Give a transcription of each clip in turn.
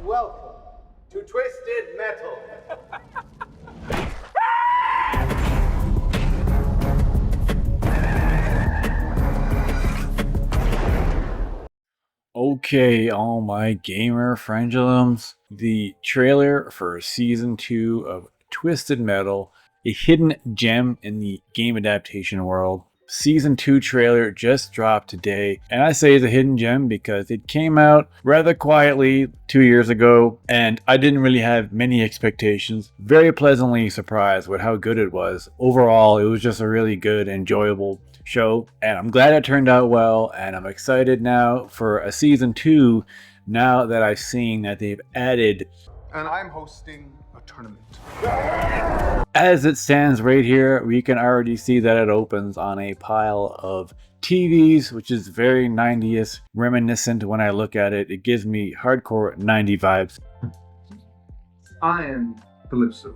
Welcome to Twisted Metal. Okay, all my gamer friendulums, the trailer for season 2 of Twisted Metal, a hidden gem in the game adaptation world. Season 2 trailer just dropped today, and I say it's a hidden gem because it came out rather quietly 2 years ago, and I didn't really have many expectations. Very pleasantly surprised with how good it was. Overall, it was just a really good, enjoyable show, and I'm glad it turned out well, and I'm excited now for a season 2 now that I've seen that they've added. And I'm hosting a tournament. As it stands right here, we can already see that it opens on a pile of TVs, which is very 90s reminiscent when I look at it. It gives me hardcore 90 vibes. I am Calypso.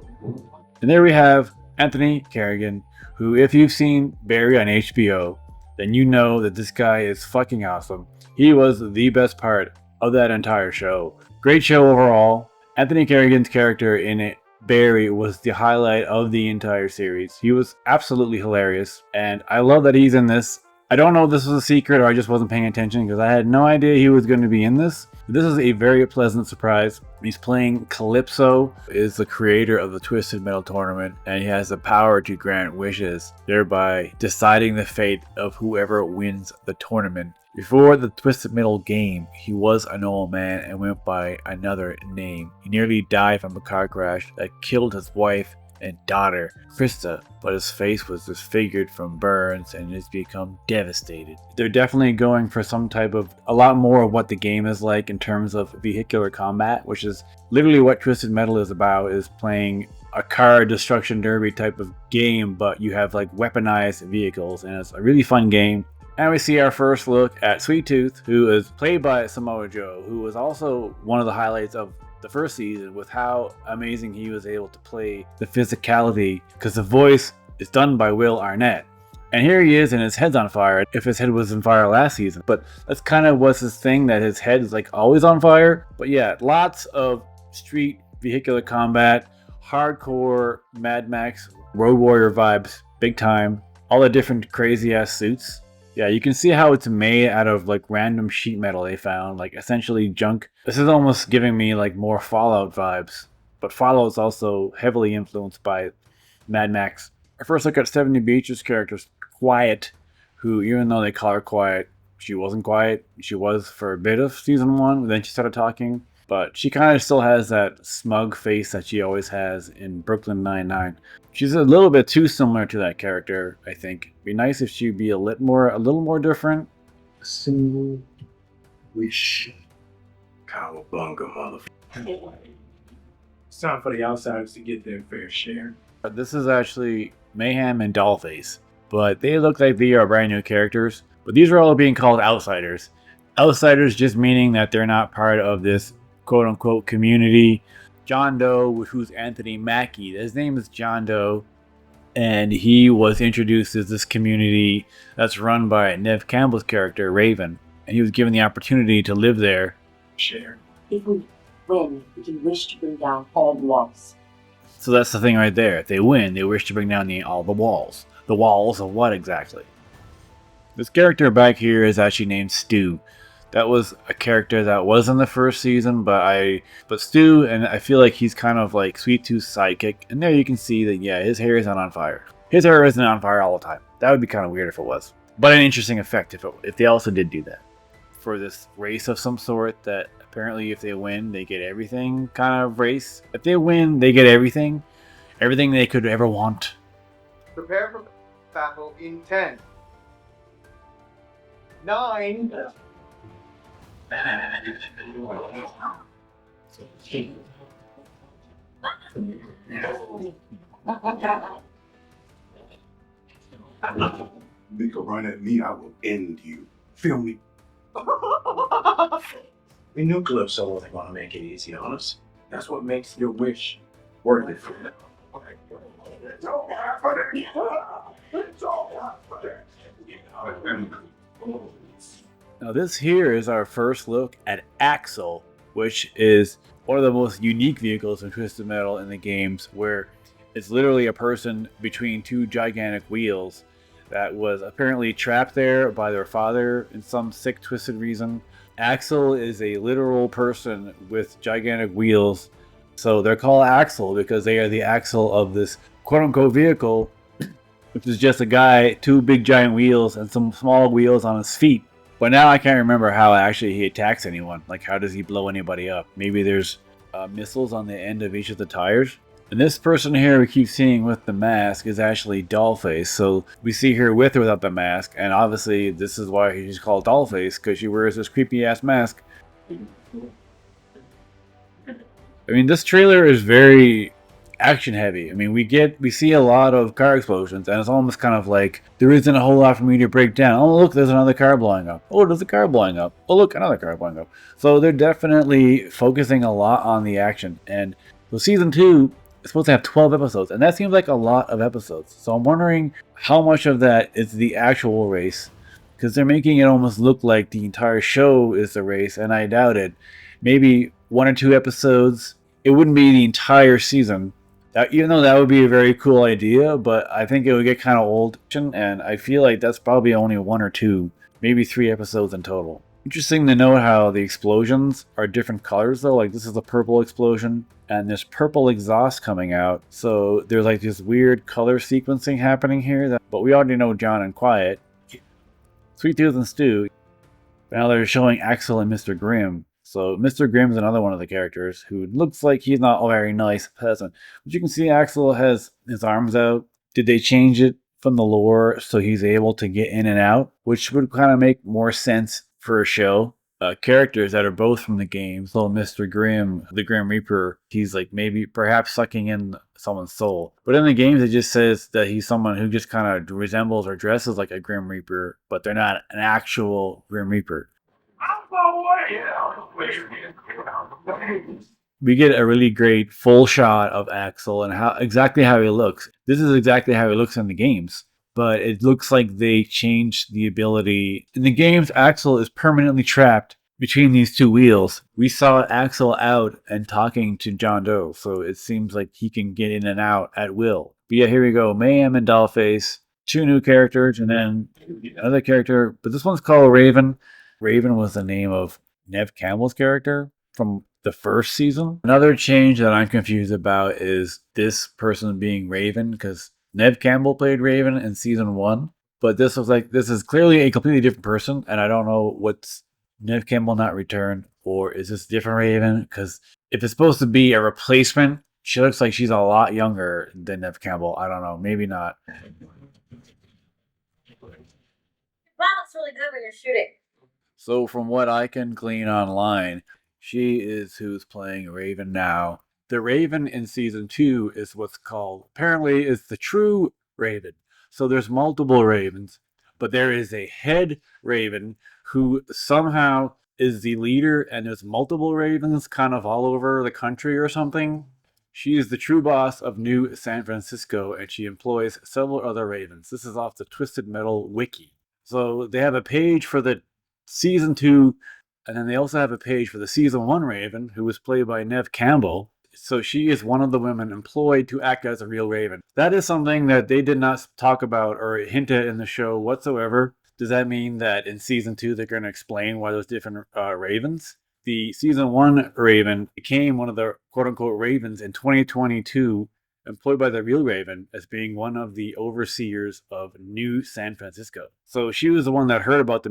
And there we have Anthony Carrigan, who, if you've seen Barry on HBO, then you know that this guy is fucking awesome. He was the best part of that entire show. Great show overall. Anthony Carrigan's character in it, Barry, was the highlight of the entire series. He was absolutely hilarious, and I love that he's in this. I don't know if this was a secret or I just wasn't paying attention because I had no idea he was going to be in this. This is a very pleasant surprise. He's playing Calypso, is the creator of the Twisted Metal tournament, and he has the power to grant wishes, thereby deciding the fate of whoever wins the tournament. Before the Twisted Metal game, he was a normal man and went by another name. He nearly died from a car crash that killed his wife and daughter, Krista, but his face was disfigured from burns and has become devastated. They're definitely going for some type of, a lot more of what the game is like in terms of vehicular combat, which is literally what Twisted Metal is about, is playing a car destruction derby type of game, but you have like weaponized vehicles, and it's a really fun game. And we see our first look at Sweet Tooth, who is played by Samoa Joe, who was also one of the highlights of the first season with how amazing he was able to play the physicality, because the voice is done by Will Arnett. And here he is and his head's on fire, if his head was on fire last season. But that's kind of what's his thing, that his head is like always on fire. But yeah, lots of street vehicular combat, hardcore Mad Max Road Warrior vibes, big time. All the different crazy ass suits. Yeah, you can see how it's made out of like random sheet metal they found, like essentially junk. This is almost giving me like more Fallout vibes, but Fallout's also heavily influenced by Mad Max. Our first look at Stephanie Beacher's character, Quiet, who, even though they call her quiet, she wasn't quiet. She was for a bit of season 1, then she started talking, but she kind of still has that smug face that she always has in Brooklyn Nine-Nine. She's a little bit too similar to that character, I think. It'd be nice if she'd be a little more different. A single wish. Cowabunga, motherfucker. It's time for the outsiders to get their fair share. This is actually Mayhem and Dollface, but they look like they are brand new characters. But these are all being called outsiders. Outsiders just meaning that they're not part of this quote-unquote community. John Doe, who's Anthony Mackie, his name is John Doe, and he was introduced as this community that's run by Nev Campbell's character, Raven, and he was given the opportunity to live there. Share. If we win, we can wish to bring down all the walls. So that's the thing right there. If they win, they wish to bring down all the walls. The walls of what exactly? This character back here is actually named Stu. That was a character that was in the first season, but Stu, and I feel like he's kind of like Sweet Tooth's sidekick. And there you can see that, yeah, his hair is not on fire. His hair isn't on fire all the time. That would be kind of weird if it was. But an interesting effect if they also did do that. For this race of some sort that apparently if they win, they get everything kind of race. If they win, they get everything. Everything they could ever want. Prepare for battle in 10, 9. Make a run at me, I will end you. Feel me? We knew Calypso wasn't going to make it easy on us. That's what makes your wish worth it for them. It's all happening. It's all happening. Now this here is our first look at Axel, which is one of the most unique vehicles in Twisted Metal in the games, where it's literally a person between two gigantic wheels that was apparently trapped there by their father in some sick, twisted reason. Axel is a literal person with gigantic wheels, so they're called Axel because they are the axle of this quote-unquote vehicle, which is just a guy, two big giant wheels and some small wheels on his feet. But now I can't remember how actually he attacks anyone. Like, how does he blow anybody up? Maybe there's missiles on the end of each of the tires. And this person here we keep seeing with the mask is actually Dollface. So we see her with or without the mask. And obviously this is why she's called Dollface, because she wears this creepy ass mask. I mean, this trailer is very action heavy. I mean, we see a lot of car explosions, and it's almost kind of like there isn't a whole lot for me to break down. Oh, look, there's another car blowing up. Oh, there's a car blowing up. Oh, look, another car blowing up. So they're definitely focusing a lot on the action. And so season 2 is supposed to have 12 episodes, and that seems like a lot of episodes. So I'm wondering how much of that is the actual race, because they're making it almost look like the entire show is the race, and I doubt it. Maybe 1 or 2 episodes. It wouldn't be the entire season. Even though that would be a very cool idea, but I think it would get kind of old, and I feel like that's probably only 1 or 2, maybe 3 episodes in total. Interesting to note how the explosions are different colors though. Like, this is a purple explosion, and there's purple exhaust coming out, so there's like this weird color sequencing happening here. But we already know John and Quiet, Sweet Tooth and Stu. Now they're showing Axel and Mr. Grimm. So Mr. Grimm is another one of the characters who looks like he's not a very nice person. But you can see Axel has his arms out. Did they change it from the lore so he's able to get in and out? Which would kind of make more sense for a show. Characters that are both from the game. So Mr. Grimm, the Grim Reaper, he's like maybe perhaps sucking in someone's soul. But in the games it just says that he's someone who just kind of resembles or dresses like a Grim Reaper, but they're not an actual Grim Reaper. We get a really great full shot of Axel and exactly how he looks. This is exactly how he looks in the games, but it looks like they changed the ability. In the games, Axel is permanently trapped between these two wheels. We saw Axel out and talking to John Doe, so it seems like he can get in and out at will. But yeah, here we go. Mayhem and Dollface, 2 new characters, and then another character, but this one's called Raven. Raven was the name of Neve Campbell's character from the first season. Another change that I'm confused about is this person being Raven, because Neve Campbell played Raven in season 1, but this is clearly a completely different person, and I don't know what's Neve Campbell not returned, or is this different Raven? Because if it's supposed to be a replacement, she looks like she's a lot younger than Neve Campbell. I don't know, maybe not. Wow, it's really good when you're shooting. So from what I can glean online, she is who's playing Raven now. The Raven in season 2 is what's called, apparently is the true Raven. So there's multiple Ravens, but there is a head Raven who somehow is the leader, and there's multiple Ravens kind of all over the country or something. She is the true boss of New San Francisco, and she employs several other Ravens. This is off the Twisted Metal wiki. So they have a page for the season 2, and then they also have a page for the season 1 Raven, who was played by Neve Campbell. So she is one of the women employed to act as a real Raven. That is something that they did not talk about or hint at in the show whatsoever. Does that mean that in season 2 they're going to explain why there's different Ravens? The season 1 Raven became one of the quote-unquote Ravens in 2022, employed by the real Raven as being one of the overseers of New San Francisco. So she was the one that heard about the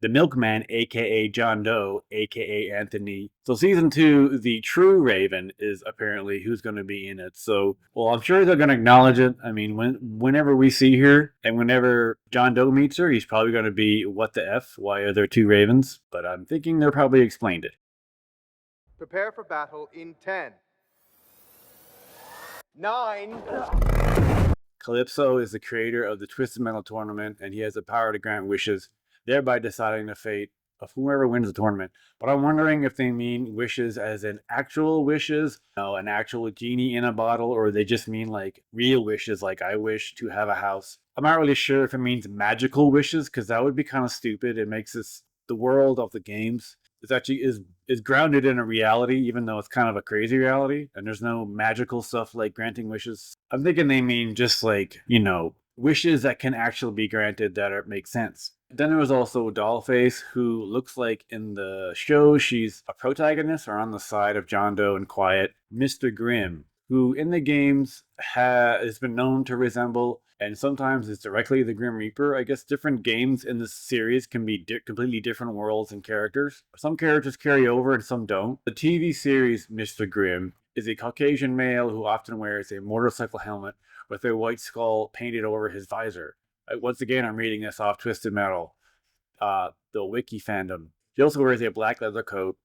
milkman, aka John Doe, aka Anthony. So season 2, the true Raven is apparently who's going to be in it. So, well, I'm sure they're going to acknowledge it. I mean, whenever we see her and whenever John Doe meets her, he's probably going to be, what the F? Why are there 2 Ravens? But I'm thinking they're probably explained it. Prepare for battle in 10, 9. Calypso is the creator of the Twisted Metal tournament, and he has the power to grant wishes, thereby deciding the fate of whoever wins the tournament. But I'm wondering if they mean wishes as in actual wishes, an actual genie in a bottle, or they just mean like real wishes, like I wish to have a house. I'm not really sure if it means magical wishes, because that would be kind of stupid. It makes the world of the games It's actually is grounded in a reality, even though it's kind of a crazy reality, and there's no magical stuff like granting wishes. I'm thinking they mean just like, wishes that can actually be granted make sense. Then there was also Dollface, who looks like in the show she's a protagonist or on the side of John Doe and Quiet, Mr. Grimm, who in the games has been known to resemble, and sometimes it's directly the Grim Reaper. I guess different games in this series can be completely different worlds and characters. Some characters carry over and some don't. The TV series Mr. Grimm is a Caucasian male who often wears a motorcycle helmet with a white skull painted over his visor. Once again, I'm reading this off Twisted Metal, the wiki fandom. He also wears a black leather coat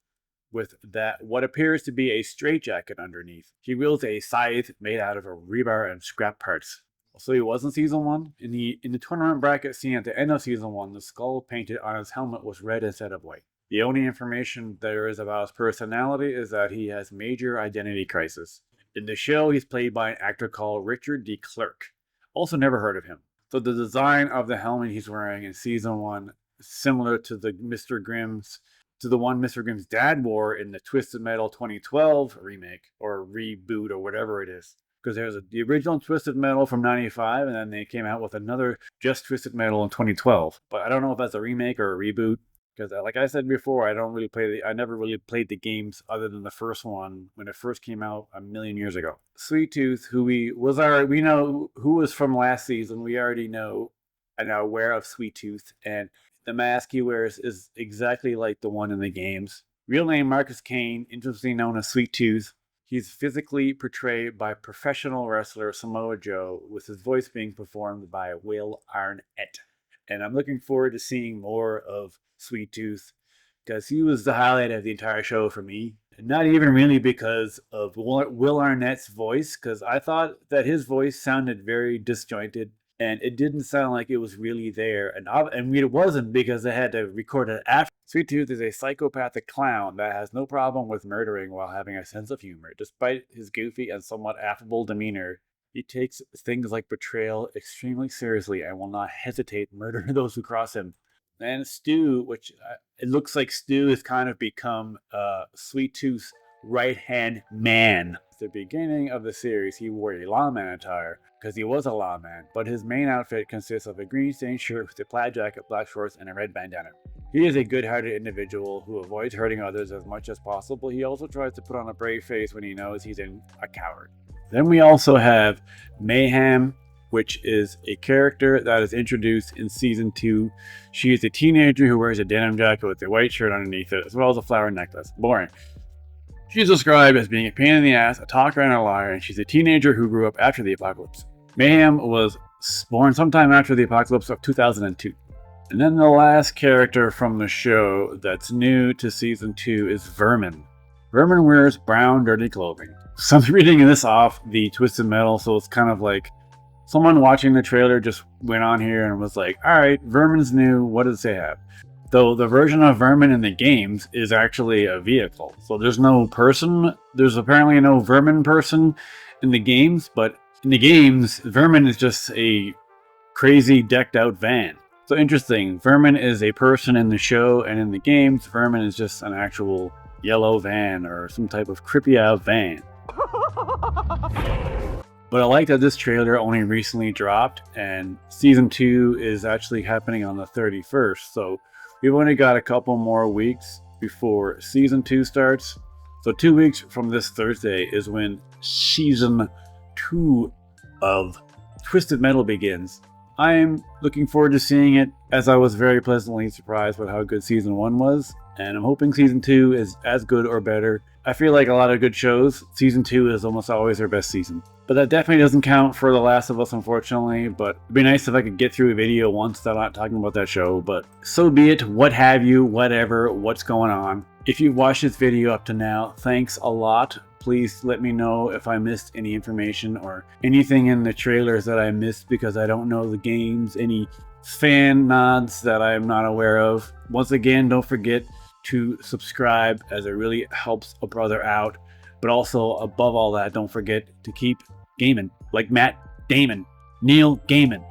with what appears to be a straitjacket underneath. He wields a scythe made out of a rebar and scrap parts. So he was in season 1. In the tournament bracket scene at the end of season 1, the skull painted on his helmet was red instead of white. The only information there is about his personality is that he has major identity crisis. In the show, he's played by an actor called Richard D. Clerk. Also never heard of him. So the design of the helmet he's wearing in season 1 is similar to the one Mr. Grimm's dad wore in the Twisted Metal 2012 remake or reboot or whatever it is. Because there's the original Twisted Metal from 95, and then they came out with another just Twisted Metal in 2012. But I don't know if that's a remake or a reboot. Because like I said before, I never really played the games other than the first one when it first came out a million years ago. Sweet Tooth, we know who was from last season. We already know and are aware of Sweet Tooth, and the mask he wears is exactly like the one in the games. Real name Marcus Kane, interestingly known as Sweet Tooth. He's physically portrayed by professional wrestler Samoa Joe, with his voice being performed by Will Arnett. And I'm looking forward to seeing more of Sweet Tooth, because he was the highlight of the entire show for me. Not even really because of Will Arnett's voice, because I thought that his voice sounded very disjointed, and it didn't sound like it was really there. And it wasn't, because they had to record it after. Sweet Tooth is a psychopathic clown that has no problem with murdering while having a sense of humor. Despite his goofy and somewhat affable demeanor, he takes things like betrayal extremely seriously and will not hesitate to murder those who cross him. And Stu, which it looks like Stu has kind of become Sweet Tooth's right-hand man. At the beginning of the series, he wore a lawman attire because he was a lawman, but his main outfit consists of a green stained shirt with a plaid jacket, black shorts, and a red bandana. He is a good-hearted individual who avoids hurting others as much as possible. He also tries to put on a brave face when he knows he's a coward. Then we also have Mayhem, which is a character that is introduced in season 2. She is a teenager who wears a denim jacket with a white shirt underneath it, as well as a flower necklace. Boring. She's described as being a pain in the ass, a talker, and a liar, and she's a teenager who grew up after the apocalypse. Mayhem was born sometime after the apocalypse of 2002. And then the last character from the show that's new to season 2 is Vermin. Vermin wears brown, dirty clothing. So I'm reading this off the Twisted Metal, so it's kind of like someone watching the trailer just went on here and was like, alright, Vermin's new, what does it have? Though the version of Vermin in the games is actually a vehicle. So there's no person, there's apparently no Vermin person in the games, but in the games, Vermin is just a crazy decked out van. So interesting, Vermin is a person in the show, and in the games, Vermin is just an actual yellow van or some type of creepy out van. But I like that this trailer only recently dropped, and season 2 is actually happening on the 31st. So we've only got a couple more weeks before season 2 starts. So 2 weeks from this Thursday is when season 2 of Twisted Metal begins. I'm looking forward to seeing it, as I was very pleasantly surprised with how good season 1 was. And I'm hoping season 2 is as good or better. I feel like a lot of good shows, season 2 is almost always their best season. But that definitely doesn't count for The Last of Us, unfortunately. But it'd be nice if I could get through a video once that I'm not talking about that show. But so be it, what have you, whatever, what's going on. If you've watched this video up to now, thanks a lot. Please let me know if I missed any information or anything in the trailers that I missed because I don't know the games, any fan nods that I'm not aware of. Once again, don't forget to subscribe, as it really helps a brother out. But also, above all that, don't forget to keep gaming like Matt Damon, Neil Gaiman.